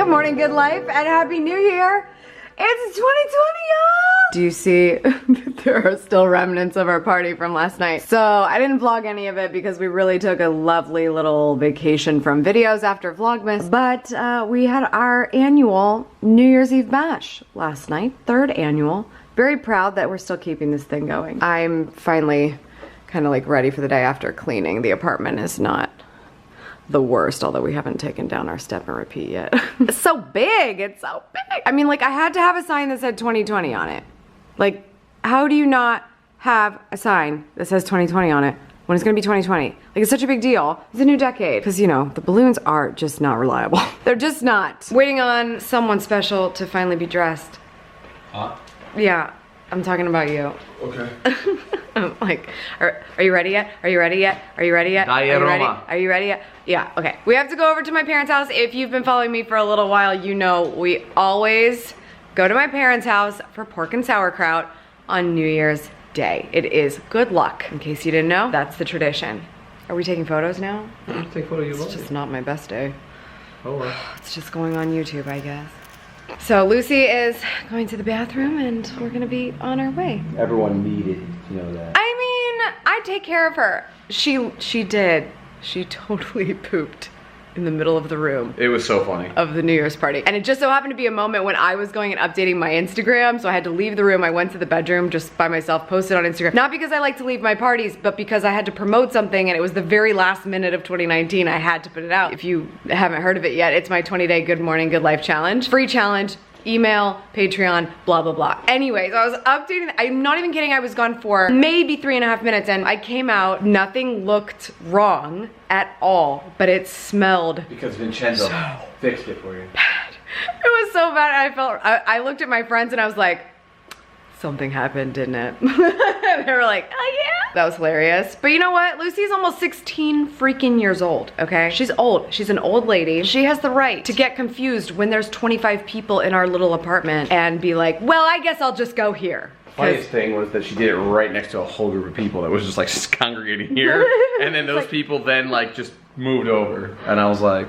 Good morning, good life, and happy new year. It's 2020, y'all. Do you see there are still remnants of our party from last night? So I didn't vlog any of it because we really took a lovely little vacation from videos after Vlogmas. But we had our annual New Year's Eve bash last night, 3rd annual. Very proud that we're still keeping this thing going. I'm finally kind of like ready for the day after cleaning. The apartment is not the worst, although we haven't taken down our step and repeat yet. It's so big, it's so big. I mean, like, I had to have a sign that said 2020 on it. Like, how do you not have a sign that says 2020 on it when it's gonna be 2020? Like, it's such a big deal. It's a new decade. Because, you know, the balloons are just not reliable. They're just not. Waiting on someone special to finally be dressed. Huh? Yeah, I'm talking about you. Okay. I'm like, are you ready yet? Are you ready yet? Are you ready yet? Are you ready? Are you ready yet? Yeah, okay. We have to go over to my parents' house. If you've been following me for a little while, you know we always go to my parents' house for pork and sauerkraut on New Year's Day. It is good luck. In case you didn't know, that's the tradition. Are we taking photos now? Take photos you It's just not my best day. Oh well. It's just going on YouTube, I guess. So Lucy is going to the bathroom and we're gonna be on our way. Everyone needed to know that. I mean, I take care of her. She did. She totally pooped in the middle of the room. It was so funny. Of the New Year's party. And it just so happened to be a moment when I was going and updating my Instagram, so I had to leave the room. I went to the bedroom just by myself, posted on Instagram. Not because I like to leave my parties, but because I had to promote something and it was the very last minute of 2019. I had to put it out. If you haven't heard of it yet, it's my 20-day Good Morning, Good Life challenge. Free challenge. Email, Patreon, blah, blah, blah. Anyways, I was updating, I'm not even kidding, I was gone for maybe 3.5 minutes and I came out, nothing looked wrong at all, but it smelled Because Vincenzo so fixed it for you. bad. It was so bad, I looked at my friends and I was like, something happened, didn't it? They were like, oh yeah. That was hilarious. But you know what? Lucy's almost 16 freaking years old, okay? She's old. She's an old lady. She has the right to get confused when there's 25 people in our little apartment and be like, well, I guess I'll just go here. Funniest thing was that she did it right next to a whole group of people that was just like congregating here. And then those people then like just moved over. And I was like,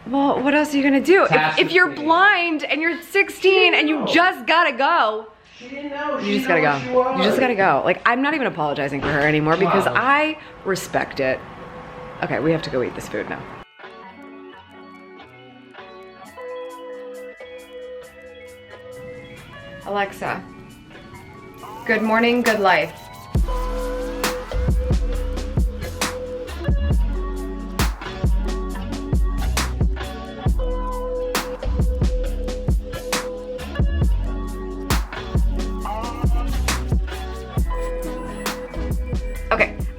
well, what else are you gonna do? If you're blind and you're 16 and you just gotta go, she didn't know. You just gotta go. You just gotta go. Like, I'm not even apologizing for her anymore because I respect it. Okay, we have to go eat this food now. Alexa, Good Morning, Good Life.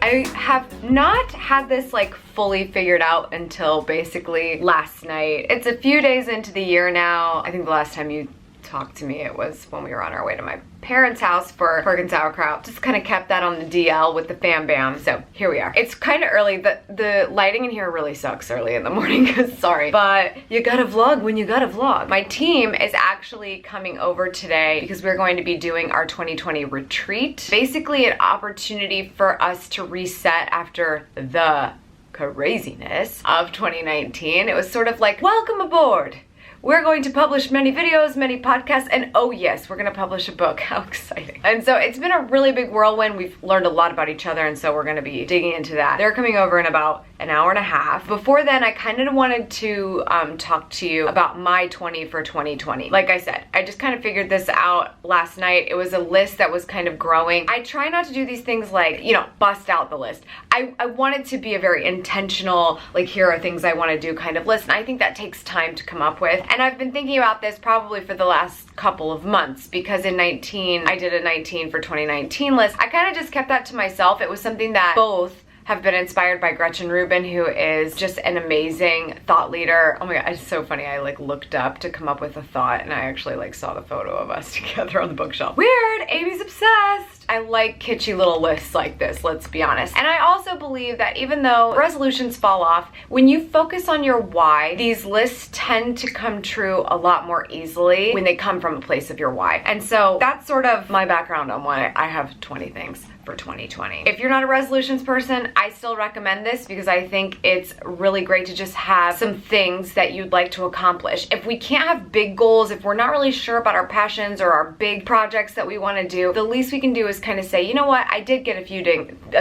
I have not had this like fully figured out until basically last night. It's a few days into the year now. I think the last time you talked to me, it was when we were on our way to my parents' house for pork and sauerkraut. Just kind of kept that on the DL with the fam bam. So here we are. It's kind of early. The lighting in here really sucks early in the morning, sorry. But you gotta vlog when you gotta vlog. My team is actually coming over today because we're going to be doing our 2020 retreat. Basically an opportunity for us to reset after the craziness of 2019. It was sort of like, welcome aboard. We're going to publish many videos, many podcasts, and oh yes, we're gonna publish a book. How exciting. And so it's been a really big whirlwind. We've learned a lot about each other, and so we're gonna be digging into that. They're coming over in about an hour and a half. Before then, I kind of wanted to talk to you about my 20 for 2020. Like I said, I just kind of figured this out last night. It was a list that was kind of growing. I try not to do these things like, you know, bust out the list. I want it to be a very intentional, like here are things I wanna do kind of list, and I think that takes time to come up with. And I've been thinking about this probably for the last couple of months because in 19, I did a 19 for 2019 list. I kind of just kept that to myself. It was something that both have been inspired by Gretchen Rubin, who is just an amazing thought leader. Oh my God, it's so funny. I like looked up to come up with a thought and I actually like saw the photo of us together on the bookshelf. Weird, Amy's obsessed. I like kitschy little lists like this, let's be honest. And I also believe that even though resolutions fall off, when you focus on your why, these lists tend to come true a lot more easily when they come from a place of your why. And so that's sort of my background on why I have 20 things for 2020. If you're not a resolutions person, I still recommend this because I think it's really great to just have some things that you'd like to accomplish. If we can't have big goals, if we're not really sure about our passions or our big projects that we want to do, the least we can do is kind of say, you know what, I did get a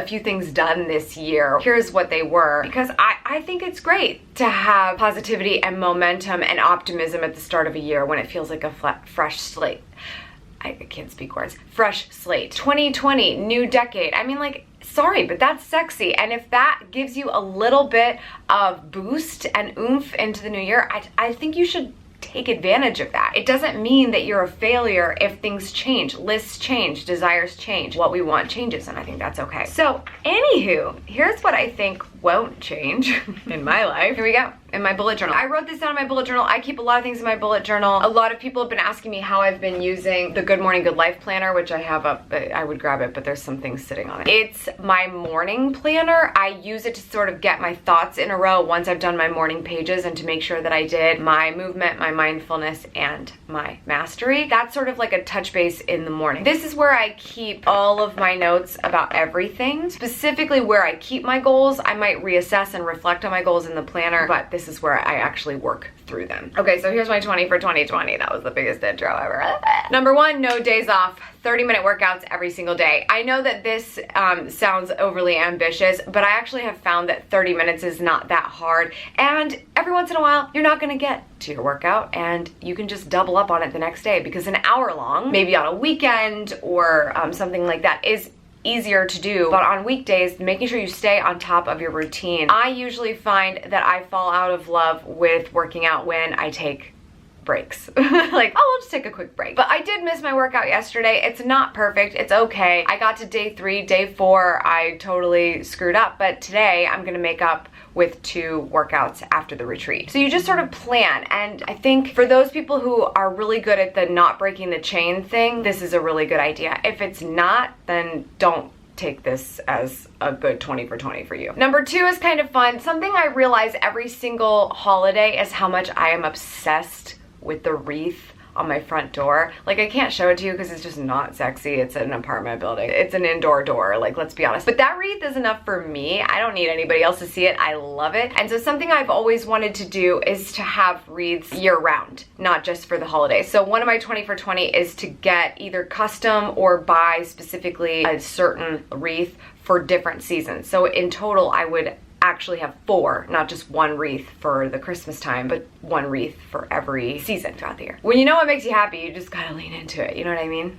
few things done this year. Here's what they were. Because I think it's great to have positivity and momentum and optimism at the start of a year when it feels like a fresh slate. I can't speak words. Fresh slate. 2020, new decade. I mean, like, sorry, but that's sexy. And if that gives you a little bit of boost and oomph into the new year, I think you should take advantage of that. It doesn't mean that you're a failure if things change, lists change, desires change. What we want changes, and I think that's okay. So, anywho, here's what I think won't change in my life. Here we go. In my bullet journal. I wrote this down in my bullet journal. I keep a lot of things in my bullet journal. A lot of people have been asking me how I've been using the Good Morning Good Life planner, which I have up. I would grab it, but there's some things sitting on it. It's my morning planner. I use it to sort of get my thoughts in a row once I've done my morning pages and to make sure that I did my movement, my mindfulness, and my mastery. That's sort of like a touch base in the morning. This is where I keep all of my notes about everything, specifically where I keep my goals. I might reassess and reflect on my goals in the planner, but this is where I actually work through them. Okay, so here's my 20 for 2020. That was the biggest intro ever. Number 1, no days off. 30-minute workouts every single day. I know that this sounds overly ambitious, but I actually have found that 30 minutes is not that hard. And every once in a while, you're not gonna get to your workout and you can just double up on it the next day because an hour long, maybe on a weekend or something like that, is easier to do. But on weekdays, making sure you stay on top of your routine. I usually find that I fall out of love with working out when I take breaks. Like, oh, we'll just take a quick break. But I did miss my workout yesterday. It's not perfect. It's okay. I got to day 3, day 4, I totally screwed up. But today I'm gonna make up with 2 workouts after the retreat. So you just sort of plan. And I think for those people who are really good at the not breaking the chain thing, this is a really good idea. If it's not, then don't take this as a good 20 for 20 for you. Number 2 is kind of fun. Something I realize every single holiday is how much I am obsessed with the wreath on my front door. Like, I can't show it to you because it's just not sexy. It's an apartment building. It's an indoor door, like, let's be honest. But that wreath is enough for me. I don't need anybody else to see it. I love it. And so something I've always wanted to do is to have wreaths year-round, not just for the holidays. So one of my 20 for 20 is to get either custom or buy specifically a certain wreath for different seasons. So in total, I would actually have 4, not just 1 wreath for the Christmas time, but 1 wreath for every season throughout the year. When you know what makes you happy, you just gotta lean into it, you know what I mean?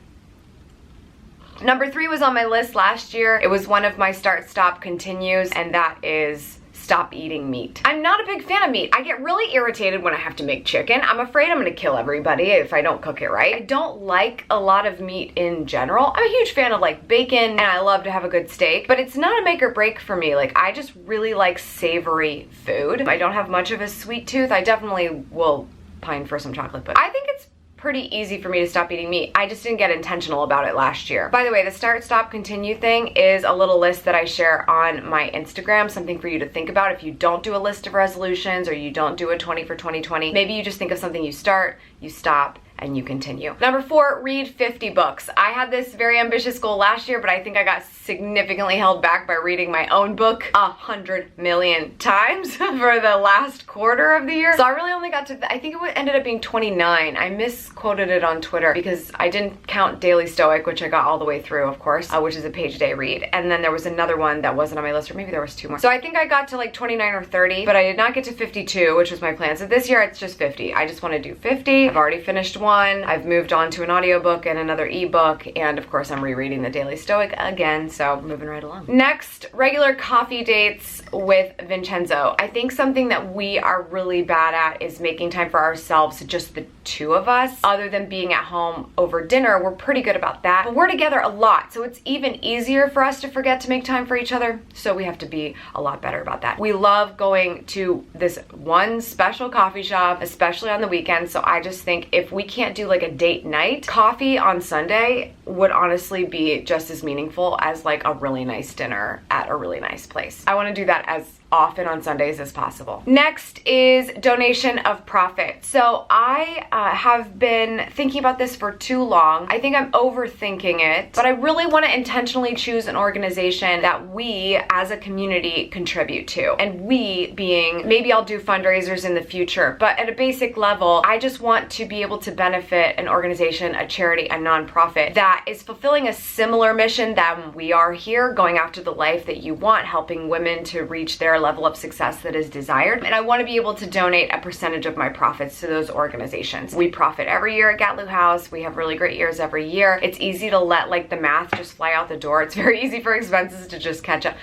Number 3 was on my list last year. It was one of my start, stop, continues, and that is stop eating meat. I'm not a big fan of meat. I get really irritated when I have to make chicken. I'm afraid I'm gonna kill everybody if I don't cook it right. I don't like a lot of meat in general. I'm a huge fan of like bacon and I love to have a good steak, but it's not a make or break for me. Like, I just really like savory food. I don't have much of a sweet tooth. I definitely will pine for some chocolate, but I think it's pretty easy for me to stop eating meat. I just didn't get intentional about it last year. By the way, the start, stop, continue thing is a little list that I share on my Instagram, something for you to think about if you don't do a list of resolutions or you don't do a 20 for 2020. Maybe you just think of something you start, you stop, and you continue. Number 4, read 50 books. I had this very ambitious goal last year, but I think I got significantly held back by reading my own book 100 million times for the last quarter of the year. So I really only got to, I think it ended up being 29. I misquoted it on Twitter because I didn't count Daily Stoic, which I got all the way through, of course, which is a page a day read. And then there was another one that wasn't on my list, or maybe there was 2 more. So I think I got to like 29 or 30, but I did not get to 52, which was my plan. So this year it's just 50. I just want to do 50. I've already finished 1. I've moved on to an audiobook and another ebook, and of course I'm rereading the Daily Stoic again, so moving right along. Next, regular coffee dates with Vincenzo. I think something that we are really bad at is making time for ourselves, just the 2 of us. Other than being at home over dinner, we're pretty good about that. But we're together a lot, so it's even easier for us to forget to make time for each other, so we have to be a lot better about that. We love going to this one special coffee shop, especially on the weekends, so I just think if we can't can't do like a date night, coffee on Sunday would honestly be just as meaningful as like a really nice dinner at a really nice place. I want to do that as often on Sundays as possible. Next is donation of profit. So I have been thinking about this for too long. I think I'm overthinking it, but I really want to intentionally choose an organization that we as a community contribute to. And we being, maybe I'll do fundraisers in the future, but at a basic level, I just want to be able to benefit an organization, a charity, a nonprofit that is fulfilling a similar mission than we are here, going after the life that you want, helping women to reach their level of success that is desired. And I want to be able to donate a percentage of my profits to those organizations. We profit every year at GATLUW House. We have really great years every year. It's easy to let like the math just fly out the door. It's very easy for expenses to just catch up.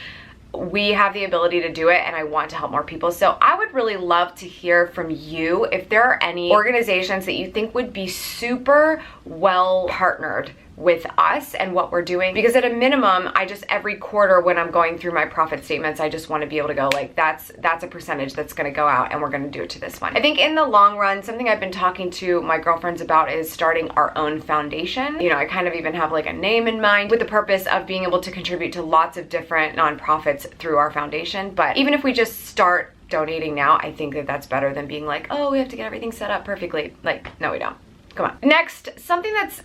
We have the ability to do it, and I want to help more people. So I would really love to hear from you if there are any organizations that you think would be super well partnered with us and what we're doing, because at a minimum, I just every quarter when I'm going through my profit statements, I just want to be able to go like, that's a percentage that's going to go out, and we're going to do it to this one. I think in the long run, something I've been talking to my girlfriends about is starting our own foundation. You know, I kind of even have like a name in mind with the purpose of being able to contribute to lots of different nonprofits through our foundation. But even if we just start donating now, I think that that's better than being like, oh, we have to get everything set up perfectly. Like, no, we don't. Come on. Next, something that's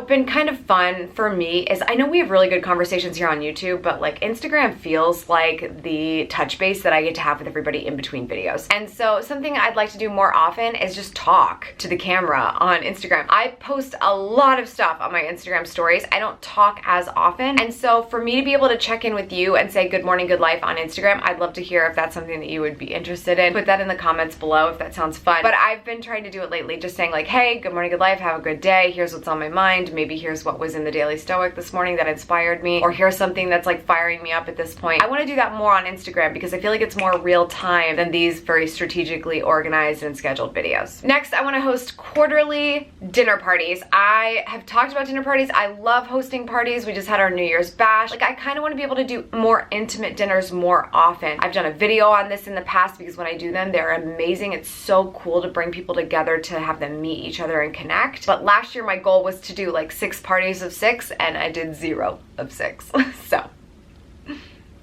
been kind of fun for me is, I know we have really good conversations here on YouTube, but like Instagram feels like the touch base that I get to have with everybody in between videos. And so something I'd like to do more often is just talk to the camera on Instagram. I post a lot of stuff on my Instagram stories. I don't talk as often. And so for me to be able to check in with you and say good morning, good life on Instagram, I'd love to hear if that's something that you would be interested in. Put that in the comments below if that sounds fun. But I've been trying to do it lately, just saying like, hey, good morning, good life, have a good day. Here's what's on my mind. Maybe here's what was in the Daily Stoic this morning that inspired me, or here's something that's like firing me up at this point. I want to do that more on Instagram because I feel like it's more real time than these very strategically organized and scheduled videos. Next, I want to host quarterly dinner parties. I have talked about dinner parties. I love hosting parties. We just had our New Year's bash. Like, I kind of want to be able to do more intimate dinners more often. I've done a video on this in the past because when I do them, they're amazing. It's so cool to bring people together, to have them meet each other and connect. But last year my goal was to do like 6 parties of 6, and I did 0 of 6. So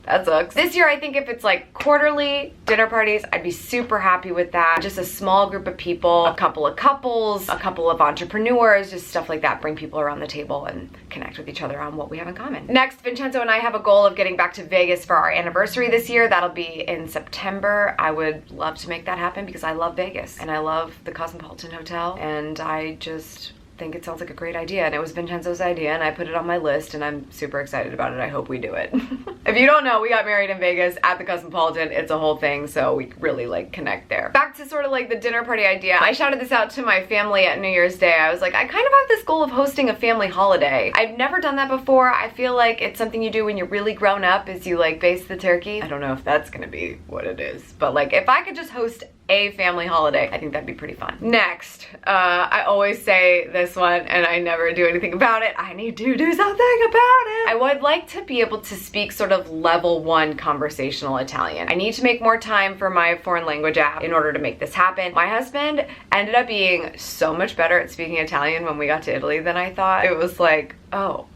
that sucks. This year, I think if it's like quarterly dinner parties, I'd be super happy with that. Just a small group of people, a couple of couples, a couple of entrepreneurs, just stuff like that. Bring people around the table and connect with each other on what we have in common. Next, Vincenzo and I have a goal of getting back to Vegas for our anniversary this year. That'll be in September. I would love to make that happen because I love Vegas and I love the Cosmopolitan Hotel, and I just think it sounds like a great idea, and it was Vincenzo's idea, and I put it on my list, and I'm super excited about it. I hope we do it. If you don't know, we got married in Vegas at the Cosmopolitan. It's a whole thing, so we really like connect there. Back to sort of like the dinner party idea. I shouted this out to my family at New Year's Day. I was like, I kind of have this goal of hosting a family holiday. I've never done that before. I feel like it's something you do when you're really grown up, is you like baste the turkey. I don't know if that's gonna be what it is, but like if I could just host a family holiday, I think that'd be pretty fun. Next, I always say this one and I never do anything about it. I need to do something about it. I would like to be able to speak sort of level 1 conversational Italian. I need to make more time for my foreign language app in order to make this happen. My husband ended up being so much better at speaking Italian when we got to Italy than I thought. It was like, oh,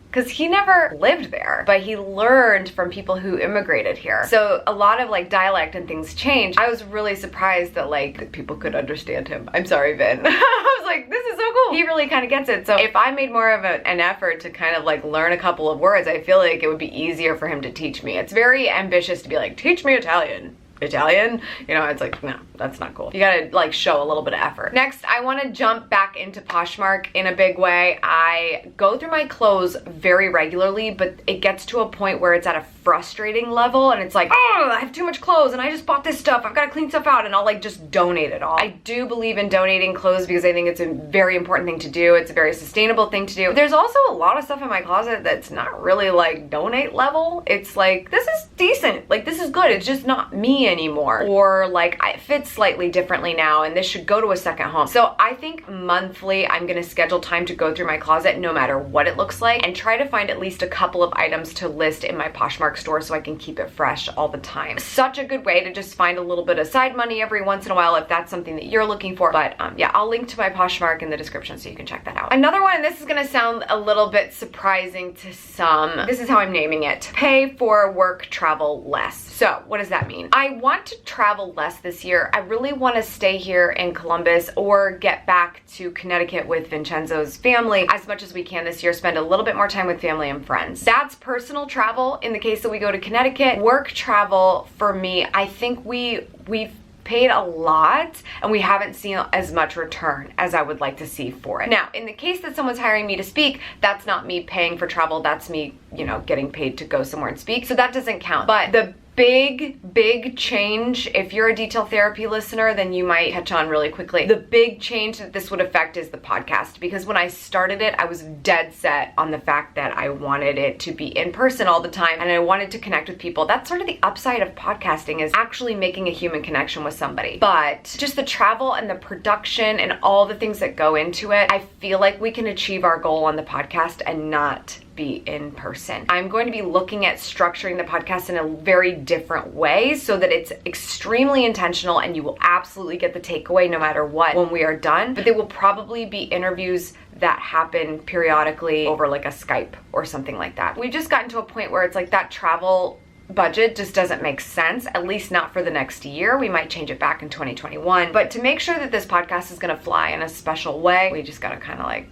because he never lived there, but he learned from people who immigrated here. So a lot of like dialect and things changed. I was really surprised that like people could understand him. I'm sorry, Vin. I was like, this is so cool. He really kind of gets it. So if I made more of an effort to kind of like learn a couple of words, I feel like it would be easier for him to teach me. It's very ambitious to be like, teach me Italian. You know, it's like, no, that's not cool. You gotta like show a little bit of effort. Next, I want to jump back into Poshmark in a big way. I go through my clothes very regularly, but it gets to a point where it's at a frustrating level and it's like, oh, I have too much clothes and I just bought this stuff. I've got to clean stuff out, and I'll like just donate it all. I do believe in donating clothes because I think it's a very important thing to do. It's a very sustainable thing to do. There's also a lot of stuff in my closet that's not really like donate level. It's like, this is decent. Like, this is good. It's just not me me anymore, or like it fits slightly differently now and this should go to a second home. So I think monthly I'm gonna schedule time to go through my closet no matter what it looks like and try to find at least a couple of items to list in my Poshmark store so I can keep it fresh all the time. Such a good way to just find a little bit of side money every once in a while if that's something that you're looking for. But yeah, I'll link to my Poshmark in the description so you can check that out. Another one, and this is gonna sound a little bit surprising to some, this is how I'm naming it: pay for work travel less. So what does that mean? I want to travel less this year. I really want to stay here in Columbus or get back to Connecticut with Vincenzo's family as much as we can this year, spend a little bit more time with family and friends. That's personal travel in the case that we go to Connecticut. Work travel for me, I think we've paid a lot and we haven't seen as much return as I would like to see for it. Now, in the case that someone's hiring me to speak, that's not me paying for travel, that's me, you know, getting paid to go somewhere and speak, so that doesn't count. But the big change, if you're a detail therapy listener, then you might catch on really quickly. The big change that this would affect is the podcast, because when I started it, I was dead set on the fact that I wanted it to be in person all the time and I wanted to connect with people. That's sort of the upside of podcasting, is actually making a human connection with somebody. But just the travel and the production and all the things that go into it, I feel like we can achieve our goal on the podcast and not be in person. I'm going to be looking at structuring the podcast in a very different way so that it's extremely intentional and you will absolutely get the takeaway no matter what when we are done. But they will probably be interviews that happen periodically over like a Skype or something like that. We've just gotten to a point where it's like that travel budget just doesn't make sense, at least not for the next year. We might change it back in 2021. But to make sure that this podcast is gonna fly in a special way, we just gotta kind of like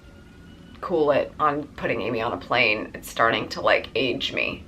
cool it on putting Amy on a plane. It's starting to like age me.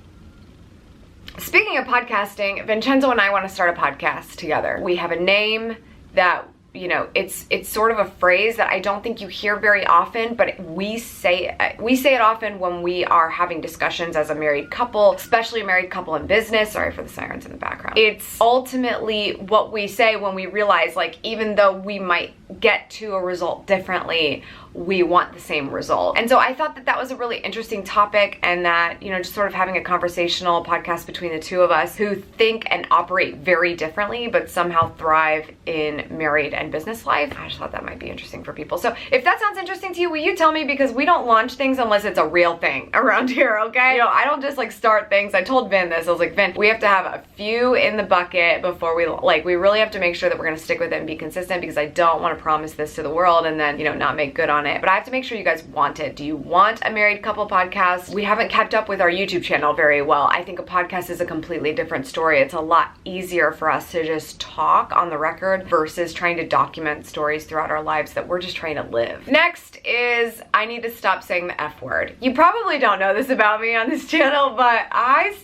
Speaking of podcasting, Vincenzo and I want to start a podcast together. We have a name that, you know, it's sort of a phrase that I don't think you hear very often, but we say it often when we are having discussions as a married couple, especially a married couple in business. Sorry for the sirens in the background. It's ultimately what we say when we realize, like, even though we might get to a result differently, we want the same result. And so I thought that that was a really interesting topic, and that, you know, just sort of having a conversational podcast between the two of us who think and operate very differently but somehow thrive in married and business life. I just thought that might be interesting for people. So if that sounds interesting to you, will you tell me? Because we don't launch things unless it's a real thing around here, okay? You know, I don't just like start things. I told Vin this. I was like, Vin, we have to have a few in the bucket before we really have to make sure that we're gonna stick with it and be consistent, because I don't want to promise this to the world and then, you know, not make good on it. But I have to make sure you guys want it. Do you want a married couple podcast? We haven't kept up with our YouTube channel very well. I think a podcast is a completely different story. It's a lot easier for us to just talk on the record versus trying to document stories throughout our lives that we're just trying to live. Next is, I need to stop saying the F word. You probably don't know this about me on this channel, but I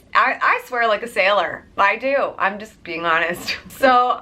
swear like a sailor. I do. I'm just being honest. So,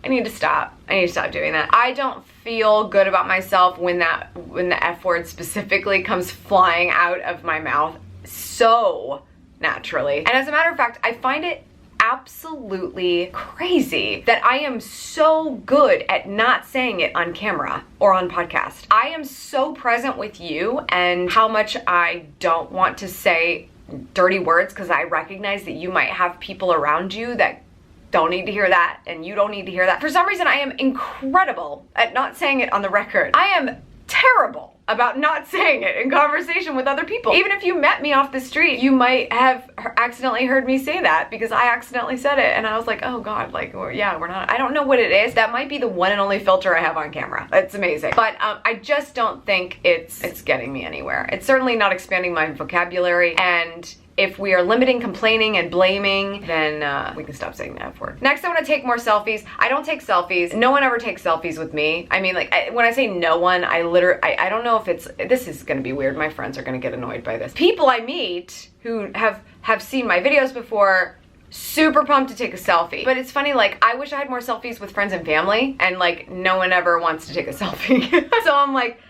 I need to stop. I need to stop doing that. I don't feel good about myself when the F word specifically comes flying out of my mouth so naturally. And as a matter of fact, I find it absolutely crazy that I am so good at not saying it on camera or on podcast. I am so present with you and how much I don't want to say dirty words, because I recognize that you might have people around you that don't need to hear that, and you don't need to hear that. For some reason, I am incredible at not saying it on the record. I am terrible about not saying it in conversation with other people. Even if you met me off the street, you might have accidentally heard me say that because I accidentally said it, and I was like, oh God, like, yeah, we're not, I don't know what it is. That might be the one and only filter I have on camera. It's amazing. But I just don't think it's getting me anywhere. It's certainly not expanding my vocabulary, and if we are limiting complaining and blaming, then we can stop saying the F word. Next, I want to take more selfies. I don't take selfies. No one ever takes selfies with me. I mean, like, when I say no one, I don't know if it's, this is gonna be weird. My friends are gonna get annoyed by this. People I meet who have seen my videos before, super pumped to take a selfie. But it's funny, like, I wish I had more selfies with friends and family, and like, no one ever wants to take a selfie. So I'm like,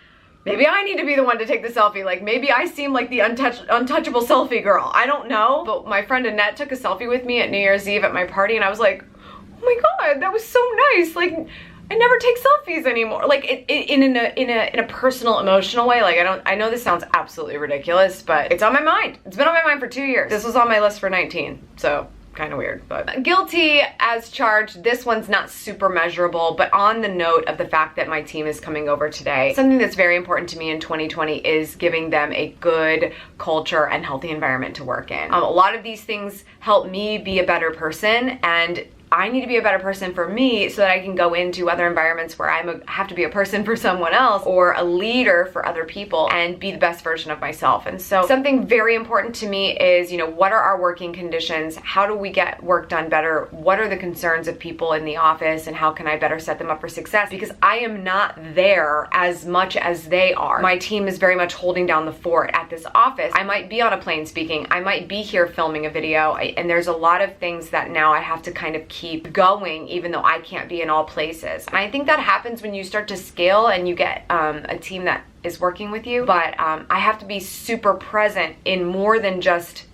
maybe I need to be the one to take the selfie. Like, maybe I seem like the untouchable selfie girl. I don't know. But my friend Annette took a selfie with me at New Year's Eve at my party, and I was like, oh my God, that was so nice. Like, I never take selfies anymore. Like, in a personal, emotional way. Like, I know this sounds absolutely ridiculous, but it's on my mind. It's been on my mind for 2 years. This was on my list for 19, so kind of weird, but guilty as charged. This one's not super measurable, but on the note of the fact that my team is coming over today, something that's very important to me in 2020 is giving them a good culture and healthy environment to work in. A lot of these things help me be a better person, and I need to be a better person for me so that I can go into other environments where I have to be a person for someone else or a leader for other people and be the best version of myself. And so something very important to me is, you know, what are our working conditions? How do we get work done better? What are the concerns of people in the office, and how can I better set them up for success? Because I am not there as much as they are. My team is very much holding down the fort at this office. I might be on a plane speaking. I might be here filming a video, and there's a lot of things that now I have to kind of keep going, even though I can't be in all places. And I think that happens when you start to scale and you get a team that is working with you. But I have to be super present in more than just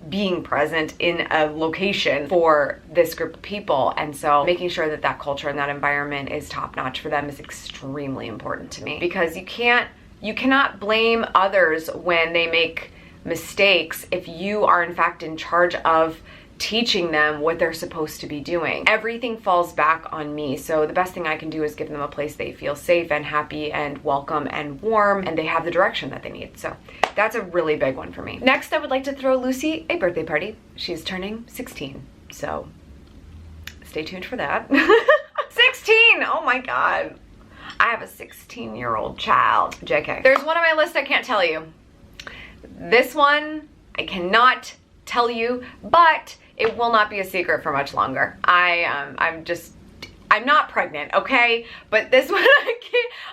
being present in a location for this group of people. And so making sure that that culture and that environment is top notch for them is extremely important to me, because you cannot blame others when they make mistakes if you are in fact in charge of teaching them what they're supposed to be doing. Everything falls back on me. So the best thing I can do is give them a place they feel safe and happy and welcome and warm, and they have the direction that they need. So that's a really big one for me. Next, I would like to throw Lucy a birthday party. She's turning 16. So stay tuned for that. 16! Oh my God. I have a 16-year-old child. JK. There's one on my list I can't tell you. This one I cannot tell you, but it will not be a secret for much longer. I'm not pregnant, okay? But this one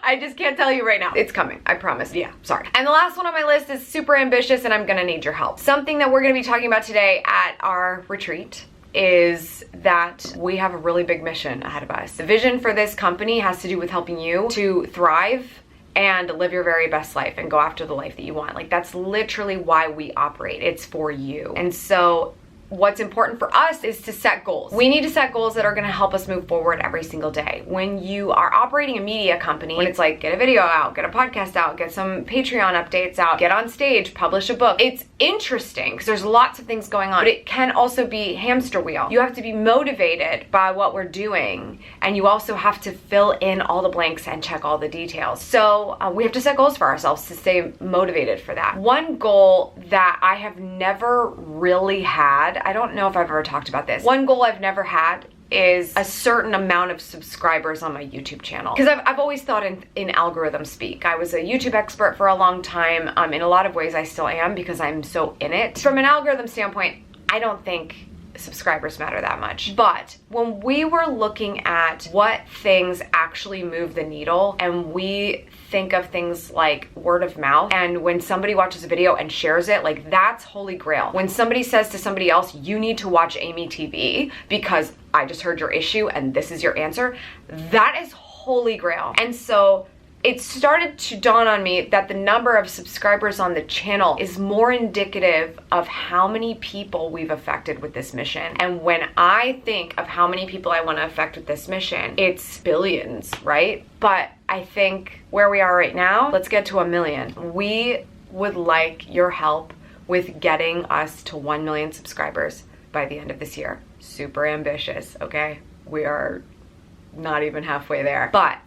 I just can't tell you right now. It's coming, I promise. Yeah, sorry. And the last one on my list is super ambitious, and I'm gonna need your help. Something that we're gonna be talking about today at our retreat is that we have a really big mission ahead of us. The vision for this company has to do with helping you to thrive and live your very best life and go after the life that you want. Like, that's literally why we operate. It's for you. And so what's important for us is to set goals. We need to set goals that are gonna help us move forward every single day. When you are operating a media company, when it's like, get a video out, get a podcast out, get some Patreon updates out, get on stage, publish a book, it's interesting because there's lots of things going on, but it can also be hamster wheel. You have to be motivated by what we're doing, and you also have to fill in all the blanks and check all the details. So we have to set goals for ourselves to stay motivated for that. One goal that I have never really had, I don't know if I've ever talked about this. One goal I've never had is a certain amount of subscribers on my YouTube channel. Because I've always thought in algorithm speak. I was a YouTube expert for a long time. In a lot of ways I still am because I'm so in it. From an algorithm standpoint, I don't think subscribers matter that much. But when we were looking at what things actually move the needle, and we think of things like word of mouth, and when somebody watches a video and shares it, like, that's holy grail. When somebody says to somebody else, you need to watch AmyTV because I just heard your issue and this is your answer, that is holy grail. And so it started to dawn on me that the number of subscribers on the channel is more indicative of how many people we've affected with this mission. And when I think of how many people I want to affect with this mission, it's billions, right? But I think where we are right now, let's get to 1 million. We would like your help with getting us to 1 million subscribers by the end of this year. Super ambitious, okay? We are not even halfway there. But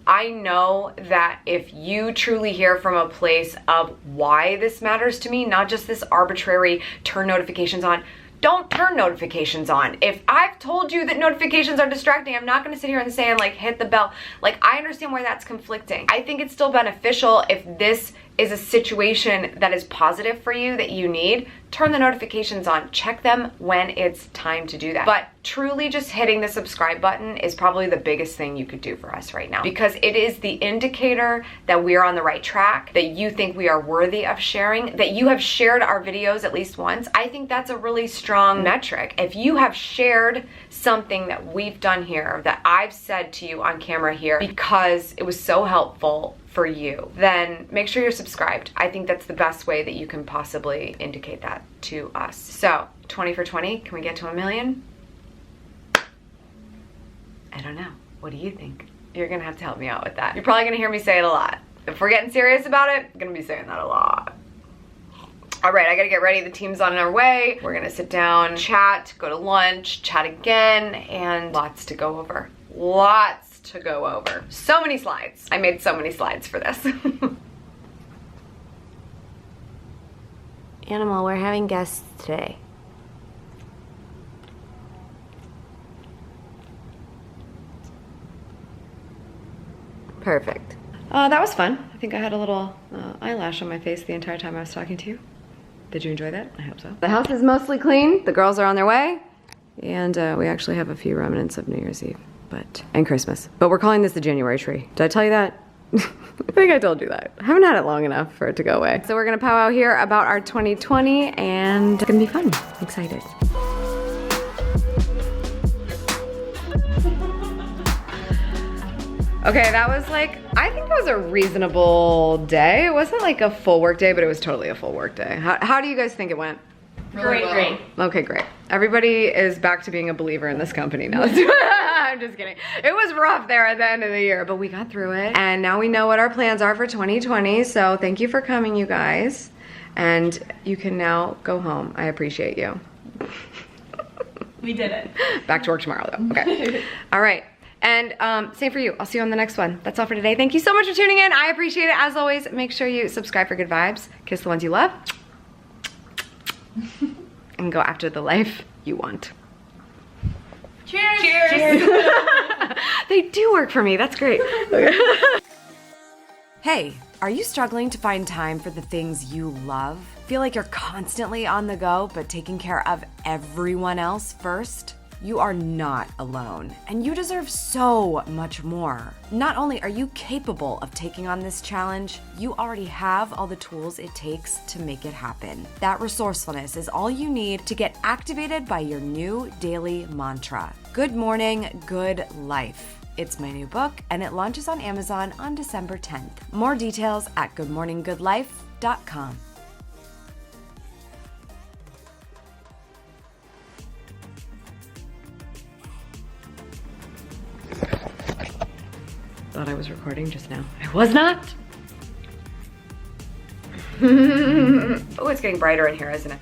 I know that if you truly hear from a place of why this matters to me, not just this arbitrary turn notifications on, don't turn notifications on. If I've told you that notifications are distracting, I'm not gonna sit here and say, like, hit the bell. Like, I understand why that's conflicting. I think it's still beneficial if this is a situation that is positive for you, that you need, turn the notifications on. Check them when it's time to do that. But truly just hitting the subscribe button is probably the biggest thing you could do for us right now, because it is the indicator that we are on the right track, that you think we are worthy of sharing, that you have shared our videos at least once. I think that's a really strong metric. If you have shared something that we've done here, that I've said to you on camera here because it was so helpful for you, then make sure you're subscribed. I think that's the best way that you can possibly indicate that to us. So 20 for 20, can we get to 1 million? I don't know. What do you think? You're gonna have to help me out with that. You're probably gonna hear me say it a lot. If we're getting serious about it, I'm gonna be saying that a lot. All right, I gotta get ready. The team's on our way. We're gonna sit down, chat, go to lunch, chat again, and lots to go over. Lots to go over. So many slides. I made so many slides for this. Animal, we're having guests today. Perfect. That was fun. I think I had a little eyelash on my face the entire time I was talking to you. Did you enjoy that? I hope so. The house is mostly clean. The girls are on their way. And we actually have a few remnants of New Year's Eve and Christmas. But we're calling this the January tree. Did I tell you that? I think I told you that. I haven't had it long enough for it to go away. So we're gonna powwow here about our 2020 and it's gonna be fun. I'm excited. Okay, that was like, I think it was a reasonable day. It wasn't like a full work day, but it was totally a full work day. How do you guys think it went? Really great. Okay, great. Everybody is back to being a believer in this company now. I'm just kidding. It was rough there at the end of the year, but we got through it. And now we know what our plans are for 2020. So thank you for coming, you guys. And you can now go home. I appreciate you. We did it. Back to work tomorrow though. Okay. All right. And same for you. I'll see you on the next one. That's all for today. Thank you so much for tuning in. I appreciate it. As always, make sure you subscribe for good vibes. Kiss the ones you love. And go after the life you want. Cheers! Cheers! They do work for me. That's great. Hey, are you struggling to find time for the things you love? Feel like you're constantly on the go, but taking care of everyone else first? You are not alone, and you deserve so much more. Not only are you capable of taking on this challenge, you already have all the tools it takes to make it happen. That resourcefulness is all you need to get activated by your new daily mantra. Good morning, good life. It's my new book, and it launches on Amazon on December 10th. More details at goodmorninggoodlife.com. Thought I was recording just now. I was not. Oh, it's getting brighter in here, isn't it?